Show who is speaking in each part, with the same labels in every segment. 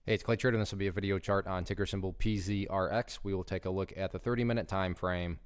Speaker 1: Hey, it's Clay Trader, and this will be a video chart on ticker symbol PZRX. We will take a look at the 30-minute time frame.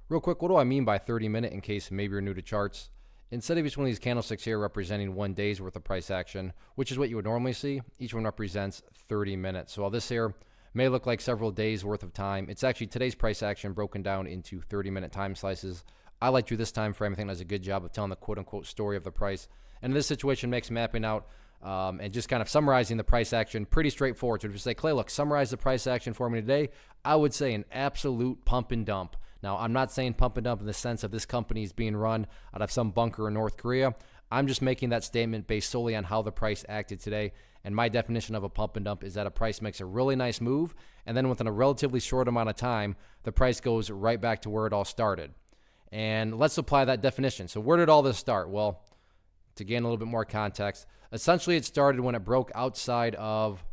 Speaker 1: Real quick, what do I mean by 30-minute in case maybe you're new to charts? Instead of each one of these candlesticks here representing 1 day's worth of price action, which is what you would normally see, each one represents 30 minutes. So while this here may look like several days worth of time, it's actually today's price action broken down into 30-minute time slices. I like to this time frame. I think it does a good job of telling the quote-unquote story of the price. And in this situation, makes mapping out and just kind of summarizing the price action pretty straightforward. So if you say, Clay, look, summarize the price action for me today, I would say an absolute pump and dump. Now, I'm not saying pump and dump in the sense of this company is being run out of some bunker in North Korea. I'm just making that statement based solely on how the price acted today. And my definition of a pump and dump is that a price makes a really nice move, and then within a relatively short amount of time, the price goes right back to where it all started. And let's apply that definition. So where did all this start? Well, to gain a little bit more context, essentially it started when it broke outside of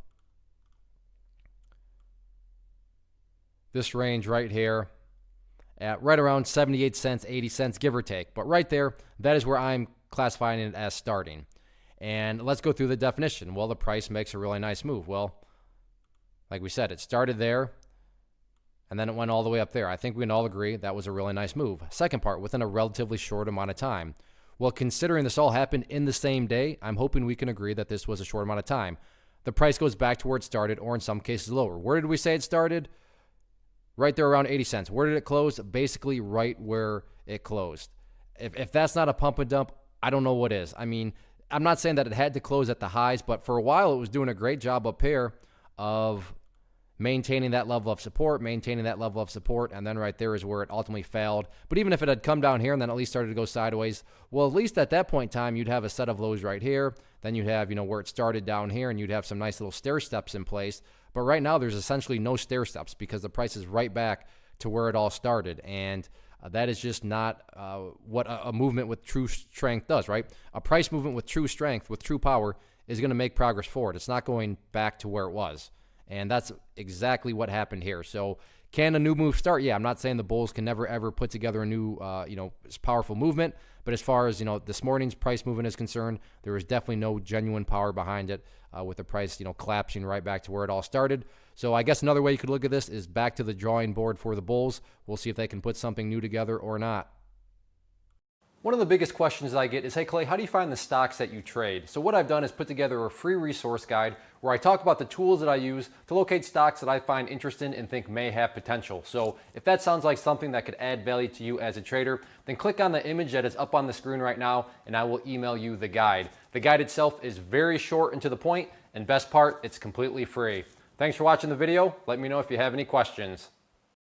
Speaker 1: this range right here at right around 78 cents, 80 cents, give or take. But right there, that is where I'm classifying it as starting. And let's go through the definition. Well, the price makes a really nice move. Well, like we said, it started there, and then it went all the way up there. I think we can all agree that was a really nice move. Second part, within a relatively short amount of time. Well, considering this all happened in the same day, I'm hoping we can agree that this was a short amount of time. The price goes back to where it started, or in some cases lower. Where did we say it started? Right there around 80 cents. Where did it close? Basically right where it closed. If that's not a pump and dump, I don't know what is. I mean, I'm not saying that it had to close at the highs, but for a while it was doing a great job up here of maintaining that level of support, and then right there is where it ultimately failed. But even if it had come down here and then at least started to go sideways, well, at least at that point in time, you'd have a set of lows right here. Then you'd have, where it started down here, and you'd have some nice little stair steps in place. But right now, there's essentially no stair steps because the price is right back to where it all started. And that is just not what a movement with true strength does, right? A price movement with true strength, with true power, is going to make progress forward. It's not going back to where it was. And that's exactly what happened here. So can a new move start? Yeah, I'm not saying the bulls can never, ever put together a new, powerful movement. But as far as, this morning's price movement is concerned, there was definitely no genuine power behind it with the price, collapsing right back to where it all started. So I guess another way you could look at this is back to the drawing board for the bulls. We'll see if they can put something new together or not. One of the biggest questions I get is, hey Clay, how do you find the stocks that you trade? So what I've done is put together a free resource guide where I talk about the tools that I use to locate stocks that I find interesting and think may have potential. So if that sounds like something that could add value to you as a trader, then click on the image that is up on the screen right now and I will email you the guide. The guide itself is very short and to the point, and best part, it's completely free. Thanks for watching the video. Let me know if you have any questions.